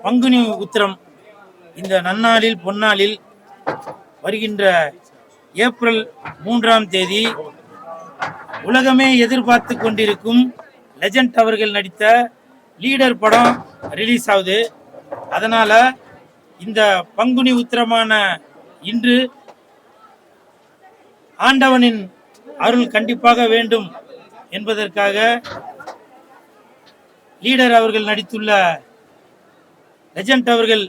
பங்குனி உத்திரம் இந்த நன்னாளில் பொன்னாளில் வருகின்ற ஏப்ரல் 3ஆம் தேதி உலகமே எதிர்பார்த்து கொண்டிருக்கும் லெஜண்ட் அவர்கள் நடித்த லீடர் படம் ரிலீஸ் ஆகுது. அதனால இந்த பங்குனி உத்திரமான இன்று ஆண்டவனின் அருள் கண்டிப்பாக வேண்டும் என்பதற்காக லீடர் அவர்கள் நடித்துள்ள லெஜண்ட் அவர்கள்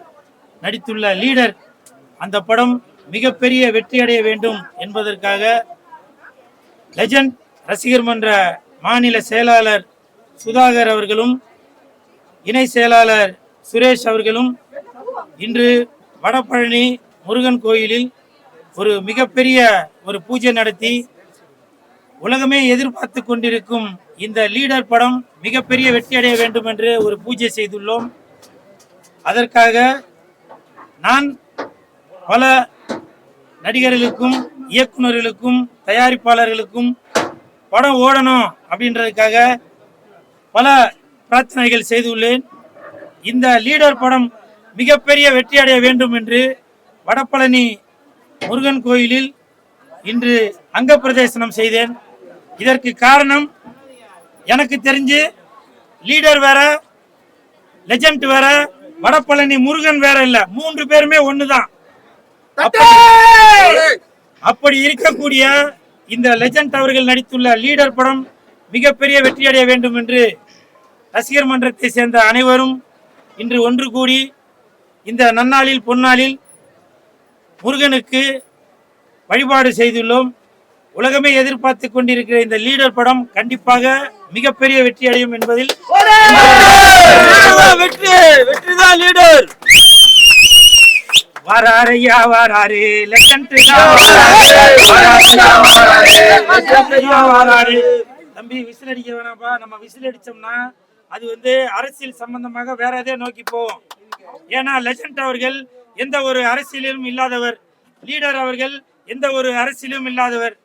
நடித்துள்ள லீடர் அந்த படம் மிகப்பெரிய வெற்றியடைய வேண்டும் என்பதற்காக லெஜண்ட் ரசிகர் மன்ற மாநில செயலாளர் சுதாகர் அவர்களும் இணை செயலாளர் சுரேஷ் அவர்களும் இன்று வடபழனி முருகன் கோயிலில் ஒரு மிகப்பெரிய ஒரு பூஜை நடத்தி உலகமே எதிர்பார்த்து கொண்டிருக்கும் இந்த லீடர் படம் மிகப்பெரிய வெற்றியடைய வேண்டும் என்று ஒரு பூஜை செய்துள்ளோம். அதற்காக நான் பல நடிகர்களுக்கும் இயக்குநர்களுக்கும் தயாரிப்பாளர்களுக்கும் படம் ஓடணும் அப்படின்றதுக்காக பல பிரார்த்தனைகள் செய்துள்ளேன். இந்த லீடர் படம் மிகப்பெரிய வெற்றி அடைய வேண்டும் என்று வடபழனி முருகன் கோயிலில் இன்று அங்க பிரதேசனம் செய்தேன். இதற்கு காரணம் எனக்கு தெரிஞ்சு லீடர் வேற லெஜண்ட் வேற வடபழனி முருகன் வேற இல்ல, 3 பேருமே ஒண்ணுதான். அப்படி இருக்கக்கூடிய இந்த லெஜண்ட் அவர்கள் நடித்துள்ள லீடர் படம் மிகப்பெரிய வெற்றி அடைய வேண்டும் என்று ரசிகர் மன்றத்தை சேர்ந்த அனைவரும் இன்று ஒன்று கூடி இந்த நன்னாளில் பொன்னாளில் முருகனுக்கு வழிபாடு செய்துள்ளோம். உலகமே எதிர்பார்த்து கொண்டிருக்கிற இந்த லீடர் படம் கண்டிப்பாக மிகப்பெரிய வெற்றி அடையும் என்பதில் வெற்றிதான் லீடர். வாராரையா வாராரு லெஜண்ட் வாராரு. தம்பி விசில் அடிக்க வேணாம்பா, நம்ம விசில் அடிச்சோம்னா அது அரசியல் சம்பந்தமாக வேற எதையோ நோக்கி போவோம். ஏன்னா லெஜண்ட் அவர்கள் எந்த ஒரு அரசியலிலும் இல்லாதவர், லீடர் அவர்கள் எந்த ஒரு அரசியலும் இல்லாதவர்.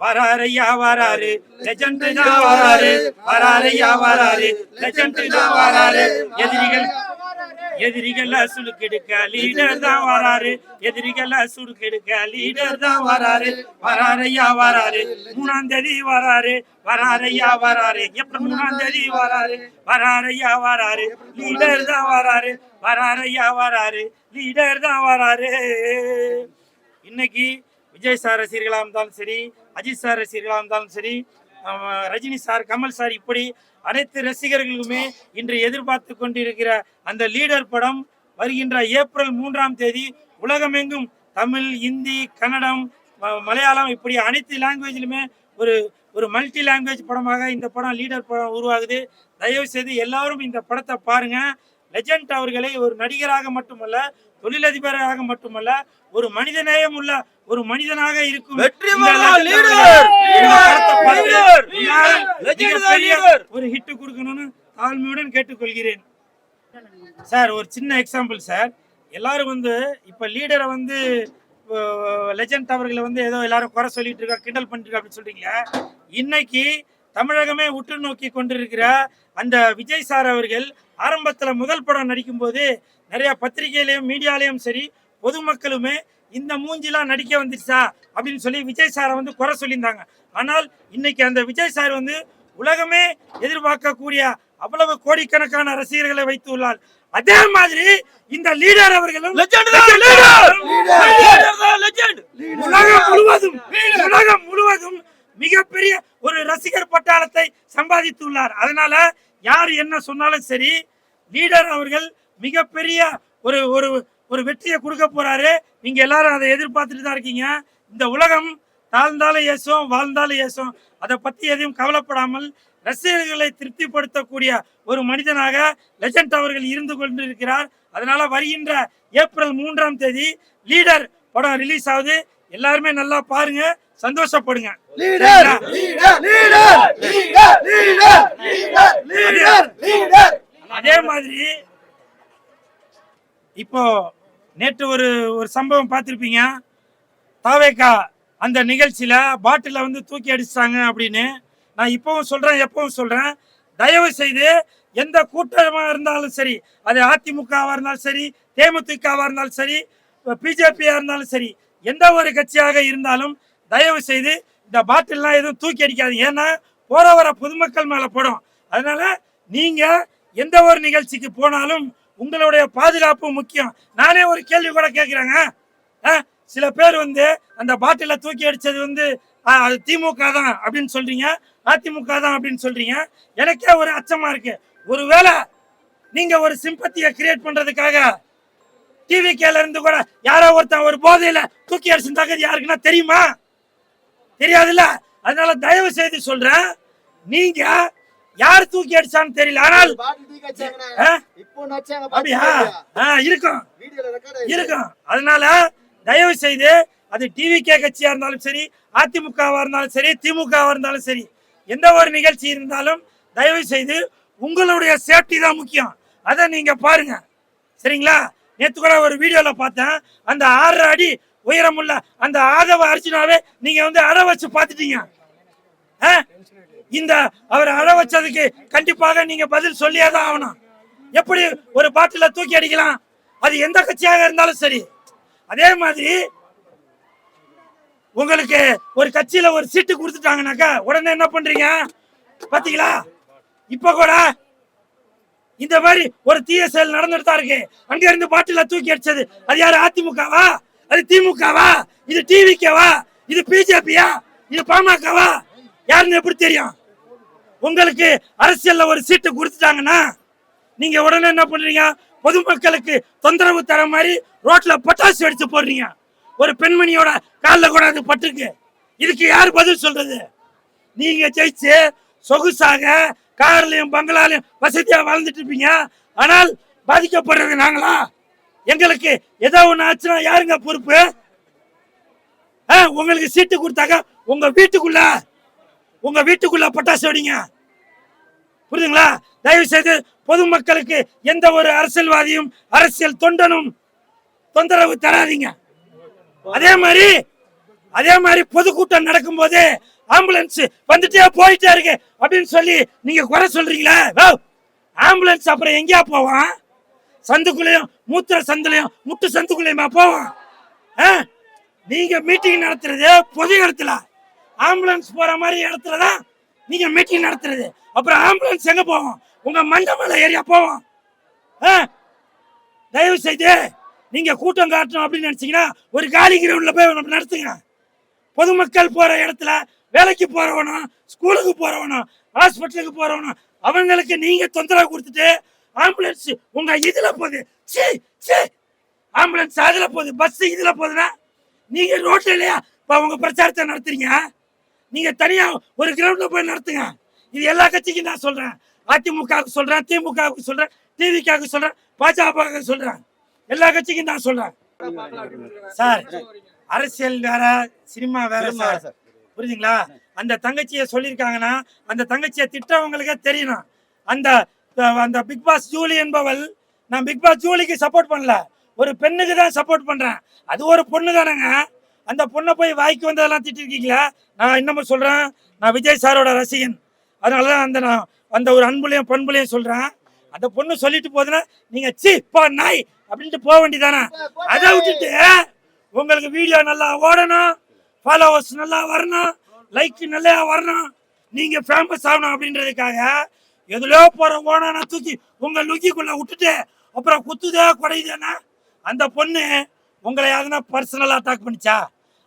வராரையா வராரு லெஜண்ட் தான் வராரு, வராரையா வராரு லெஜண்ட் தான் வராரு. எதிரிகள் சுடுக்கெடுக்க லீடர் தான் வராரு, எதிரிகள் சுடுக்கெடுக்க லீடர் தான் வராரு. வராரையா வராரு 3ஆம் தேதி வராரு, வராரையா வராரு ஏப்ரல் 3ஆம் தேதி வராரு. வராரையா வராரு லீடர் தான் வராரு, வராரையா வராரு லீடர் தான் வராரு. இன்னைக்கு விஜய் சார் ரசிகர்களாக இருந்தாலும் சரி, அஜித் சார் ரசிகர்களாக இருந்தாலும் சரி, ரஜினி சார், கமல் சார், இப்படி அனைத்து ரசிகர்களுமே இன்று எதிர்பார்த்து கொண்டிருக்கிற அந்த லீடர் படம் வருகின்ற ஏப்ரல் 3ஆம் தேதி உலகமெங்கும் தமிழ், இந்தி, கன்னடம், மலையாளம் இப்படி அனைத்து லாங்குவேஜிலுமே ஒரு மல்டி லாங்குவேஜ் படமாக இந்த படம் லீடர் படம் உருவாகுது. தயவு செய்து எல்லாரும் இந்த படத்தை பாருங்க. லெஜண்ட் அவர்களை ஒரு நடிகராக மட்டுமல்ல, தொழிலதிபராக மட்டுமல்ல, ஒரு மனிதநேயம் உள்ள ஒரு மனிதனாக இருக்கும் ஒரு ஹிட் கொடுக்கணும்னு தாழ்மையுடன் கேட்டுக்கொள்கிறேன். சார் ஒரு சின்ன எக்ஸாம்பிள் சார், எல்லாரும் இப்ப லீடரை லெஜண்ட் அவர்களை ஏதோ எல்லாரும் குறை சொல்லிட்டு இருக்கா, கிண்டல் பண்ணிட்டு இருக்கா அப்படின்னு சொல்றீங்களா? இன்னைக்கு தமிழகமே உற்று நோக்கி கொண்டிருக்கிற அந்த விஜய் சார் அவர்கள் ஆரம்பத்துல முதல் படம் நடிக்கும் போது நிறைய பத்திரிகையிலையும் மீடியாலையும் சரி பொதுமக்களுமே இந்த மூஞ்சிலாம் நடிக்க வந்துருச்சா அப்படின்னு சொல்லி விஜய் சாரை குறை சொல்லியிருந்தாங்க. ஆனால் இன்னைக்கு அந்த விஜய் சார் உலகமே எதிர்பார்க்கக்கூடிய அவ்வளவு கோடிக்கணக்கான ரசிகர்களை வைத்துள்ளார். அதே மாதிரி இந்த லீடர் அவர்களும் உலகம் முழுவதும் மிகப்பெரிய ஒரு ரசிகர் பட்டாளத்தை சம்பாதித்துள்ளார். அதனால யார் என்ன சொன்னாலும் சரி, லீடர் அவர்கள் மிகப்பெரிய ஒரு வெற்றியை கொடுக்க போறாரு. நீங்க எல்லாரும் அதை எதிர்பார்த்துட்டு தான் இருக்கீங்க. இந்த உலகம் தாழ்ந்தாலும் ஏசும், வாழ்ந்தாலும் ஏசும். அதை பத்தி எதையும் கவலைப்படாமல் ரசிகர்களை திருப்திப்படுத்தக்கூடிய ஒரு மனிதனாக லெஜண்ட் அவர்கள் இருந்து கொண்டிருக்கிறார். அதனால வருகின்ற ஏப்ரல் 3ஆம் தேதி லீடர் படம் ரிலீஸ் ஆகுது. எல்லாருமே நல்லா பாருங்க, சந்தோஷப்படுங்க. அதே மாதிரி இப்போ நேற்று ஒரு சம்பவம் பார்த்திருப்பீங்க. தாவேகா அந்த நிகழ்ச்சியில பாட்டில தூக்கி அடிச்சாங்க அப்படின்னு. நான் இப்பவும் சொல்றேன், எப்பவும் சொல்றேன், தயவு செய்து எந்த கூட்டமா இருந்தாலும் சரி, அது அதிமுகவா இருந்தாலும் சரி, தேமுதிகவா இருந்தாலும் சரி, பிஜேபியா இருந்தாலும் சரி, எந்த ஒரு கட்சியாக இருந்தாலும் தயவு செய்து இந்த பாட்டில்லாம் எதுவும் தூக்கி அடிக்காதீங்க. ஏன்னா போற வர பொதுமக்கள் மேல படும். அதனால நீங்க எந்த ஒரு நிகழ்ச்சிக்கு போனாலும் உங்களுடைய பாதுகாப்பு முக்கியம். நானே ஒரு கேள்வி கூட கேட்கிறேங்க. சில பேர் வந்து அந்த பாட்டில தூக்கி அடிச்சது வந்து அது திமுக தான் அப்படின்னு சொல்றீங்க, அதிமுக தான் அப்படின்னு சொல்றீங்க. எனக்கே ஒரு அச்சமா இருக்கு. ஒருவேளை நீங்க ஒரு சிம்பத்தியை கிரியேட் பண்றதுக்காக டிவிகேல இருந்து கூட யாரோ ஒருத்தன் ஒரு போதையில தூக்கி அடிச்சிருந்தாங்க, யாருக்குன்னா தெரியுமா? தெரியாதுல்ல. அதனால தயவு செய்து சொல்றேன், நீங்க யார் தூக்கி அடிச்சான்னு தெரியல, ஆனால் அப்படியா இருக்கும் இருக்கும். அதனால தயவு செய்து அது டிவிகே கட்சியா இருந்தாலும் சரி, அதிமுகவா இருந்தாலும் சரி, திமுகவா இருந்தாலும் சரி, எந்த ஒரு நிகழ்ச்சி இருந்தாலும் தயவு செய்து உங்களுடைய சேஃப்டி தான் முக்கியம். அதை நீங்க பாருங்க, சரிங்களா? நேற்று கூட ஒரு வீடியோல பார்த்தேன், அந்த 6 அடி உயரமுள்ள அந்த ஆதவ அர்ஜுனாவே நீங்க வந்து அட வச்சு பார்த்துட்டீங்க. இந்த அவர் அட வச்சதுக்கு கண்டிப்பாக நீங்க பதில் சொல்லியே தான் ஆகணும். எப்படி ஒரு பாட்டில தூக்கி அடிக்கலாம்? அது எந்த கட்சியாக இருந்தாலும் சரி. அதே மாதிரி உங்களுக்கு ஒரு கட்சியில ஒரு சீட்டு கொடுத்துட்டாங்கனாக்கா உடனே என்ன பண்றீங்க பாத்தீங்களா? இப்ப கூட இந்த மாதிரி ஒரு தீய செயல் நடந்துட்டு தான் இருக்கு. அங்க இருந்து பாட்டில தூக்கி அடிச்சது அது யாரு? அதிமுகவா? அது திமுகவா? இது டிவிகேவா? இது பிஜேபியா? இது பாமகவா? யாருன்னு எப்படி தெரியும்? உங்களுக்கு அரசியல்ல ஒரு சீட்டு கொடுத்துட்டாங்கன்னா நீங்க உடனே என்ன பண்றீங்க? பொதுமக்களுக்கு தொந்தரவு தர மாதிரி ரோட்ல பட்டாசு வெடிச்சு போடுறீங்க. ஒரு பெண்மணியோட காலில் கூட அது பட்டுருக்கு. இதுக்கு யார் பதில் சொல்றது? நீங்க ஜெயிச்சு சொகுசாக கார்லயும் பங்களாலையும் வசதியா வாழ்ந்துட்டு இருப்பீங்க. ஆனால் பாதிக்கப்படுறது நாங்களா? எங்களுக்கு ஏதோ ஒண்ணு ஆச்சுன்னா யாருங்க பொறுப்பு? உங்களுக்கு சீட்டு கொடுத்தாங்க உங்க வீட்டுக்குள்ள பட்டாசு வெடிங்க. புரியுதுங்களா? தயவு செய்து பொதுமக்களுக்கு எந்த ஒரு அரசியல்வாதியும் அரசியல் தொண்டனும் தொந்தரவு தராதீங்க. அதே மாதிரி பொதுக்கூட்டம் நடக்கும் போது ஆம்புலன்ஸ் வந்துட்டே போயிட்டே இருக்கு அப்படின்னு சொல்லி நீங்க குறை சொல்றீங்களா? ஆம்புலன்ஸ் அப்புறம் எங்கேயா போவான்? சந்துக்குள்ளேயும் மூத்திர சந்துலையும் முட்டு சந்துக்குள்ளேயுமா போவான்? நீங்க மீட்டிங் நடத்துறது பொது இடத்துல, ஆம்புலன்ஸ் போற மாதிரி இடத்துலதான் நீங்க மீட்டிங் நடத்துறது. அப்புறம் ஆம்புலன்ஸ் எங்க போவோம்? உங்க மண்டபல ஏரியா போவோம். தயவு செய்து நீங்க கூட்டம் காட்டணும் அப்படின்னு நினைச்சீங்கன்னா ஒரு காலி கிரவுண்ட்ல போய் நடத்துங்க. பொதுமக்கள் போற இடத்துல, வேலைக்கு போறவனும், ஸ்கூலுக்கு போறவனும், ஹாஸ்பிட்டலுக்கு போறவனும், அவங்களுக்கு நீங்க தொந்தரவு கொடுத்துட்டு ஆம்புலன்ஸ் உங்க இதுல போகுது, ஆம்புலன்ஸ் அதுல போகுது, பஸ் இதுல போகுதுன்னா நீங்க ரோட்ல இல்லையா உங்க பிரச்சாரத்தை நடத்துறீங்க? நீங்க தனியா ஒரு கிரவுண்ட்ல போய் நடத்துங்க. இது எல்லா கட்சிக்கும் நான் சொல்றேன். அதிமுகவுக்கு சொல்றேன், திமுகவுக்கு சொல்றேன், டிவிக்கு சொல்றேன், பாஜக சொல்றேன், எல்லா கட்சிக்கும் நான் சொல்றேன். சார், அரசியல் வேற, சினிமா வேற சார். புரியுதுங்களா? அந்த தங்கச்சியை சொல்லியிருக்காங்கன்னா அந்த தங்கச்சியை திட்டவங்களுக்கே தெரியணும். அந்த பிக் பாஸ் ஜூலி என்பவள், நான் பிக் பாஸ் ஜூலிக்கு சப்போர்ட் பண்ணல, ஒரு பெண்ணுக்கு தான் சப்போர்ட் பண்றேன். அது ஒரு பொண்ணு தானேங்க. அந்த பொண்ணை போய் வாய்க்கு வந்ததெல்லாம் திட்டிருக்கீங்களா? நான் இன்னமும் சொல்றேன், நான் விஜய் சாரோட ரசிகன். அதனாலதான் அந்த ஒரு அன்புலையும் பண்புலையும் சொல்றேன். அந்த பொண்ணு சொல்லிட்டு போதுன்னா நீங்க நாய் அப்படின்ட்டு போக வேண்டியதானே. அதை விட்டுட்டு உங்களுக்கு வீடியோ நல்லா ஓடணும், ஃபாலோவர்ஸ் நல்லா வரணும், லைக் நல்லா வரணும், நீங்க ஃபேமஸ் ஆகணும் அப்படின்றதுக்காக எதுலோ போற ஓனான தூக்கி உங்க லுக்கிக்குள்ள விட்டுட்டு அப்புறம் குத்துதே குறையுதுன்னா அந்த பொண்ணு உங்களை யாருன்னா பர்சனலா அட்டாக் பண்ணிச்சா?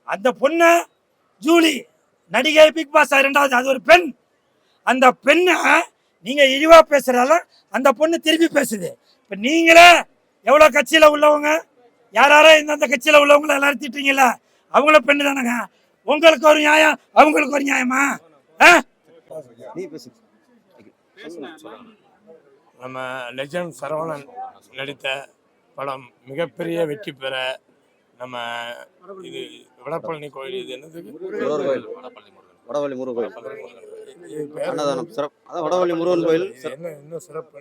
அந்த பொண்ணு ஜூலி நடிகை, பிக் பாஸ் 2வது, அது ஒரு பெண். அந்த பெண்ணை நீங்க இழிவா பேசுறதால அந்த பொண்ணு திருப்பி பேசுது. இப்ப நீங்களே எவ்வளவு கட்சியில உள்ளவங்க, யாராரோ இந்த கட்சியில உள்ளவங்களை எல்லாரும் திட்டுறீங்களா? அவங்கள பெண்ணு தானங்க. உங்களுக்கு ஒரு நியாயம், அவங்களுக்கு ஒரு நியாயமா? நம்ம லெஜண்ட் சரவணன் நடித்த படம் மிகப்பெரிய வெற்றி பெற நம்ம இது வடபழனி கோயில், இது என்னது, வடவள்ளி முருகன் கோயில், அன்னதானம் சிறப்பு. அதான் வடவள்ளி முருகன் கோயில் என்ன இன்னும் சிறப்பு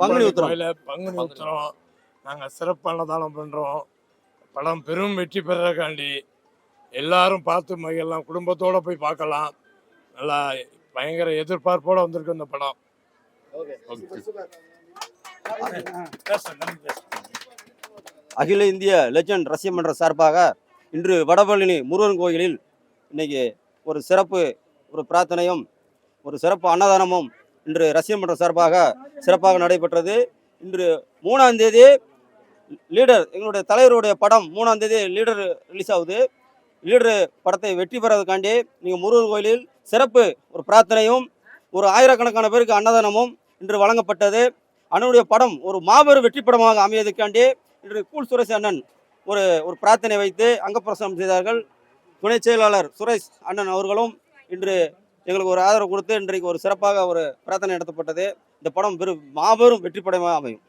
பங்குனி உத்திரம். பங்குனி உத்திரம் நாங்கள் சிறப்பு அன்னதானம் பண்ணுறோம். படம் பெரும் வெற்றி பெறக்காண்டி எல்லாரும் பார்த்து மகிழலாம், குடும்பத்தோடு போய் பார்க்கலாம். நல்லா பயங்கர எதிர்பார்ப்போட வந்திருக்கு இந்த படம். அகில இந்திய லெஜண்ட் ரசிகர் மன்ற சார்பாக இன்று வடபழனி முருகன் கோயிலில் இன்னைக்கு ஒரு சிறப்பு பிரார்த்தனையும் ஒரு சிறப்பு அன்னதானமும் இன்று ரசிகர் மன்ற சார்பாக சிறப்பாக நடைபெற்றது. இன்று 3ஆம் தேதி லீடர் எங்களுடைய தலைவருடைய படம் 3ஆம் தேதி லீடர் ரிலீஸ் ஆகுது. லீடர் படத்தை வெற்றி பெறதுக்காண்டி நீங்கள் முருகன் கோயிலில் சிறப்பு ஒரு பிரார்த்தனையும் ஒரு ஆயிரக்கணக்கான பேருக்கு அன்னதானமும் இன்று வழங்கப்பட்டது. அண்ணனுடைய படம் ஒரு மாபெரும் வெற்றி படமாக அமையதுக்காண்டி இன்று கூல் சுரேஷ் அண்ணன் ஒரு பிரார்த்தனை வைத்து அங்கப்பிரசனம் செய்தார்கள். துணை செயலாளர் சுரேஷ் அண்ணன் அவர்களும் இன்று எங்களுக்கு ஒரு ஆதரவு கொடுத்து இன்றைக்கு ஒரு சிறப்பாக ஒரு பிரார்த்தனை நடத்தப்பட்டது. இந்த படம் மாபெரும் வெற்றி படமாக அமையும்.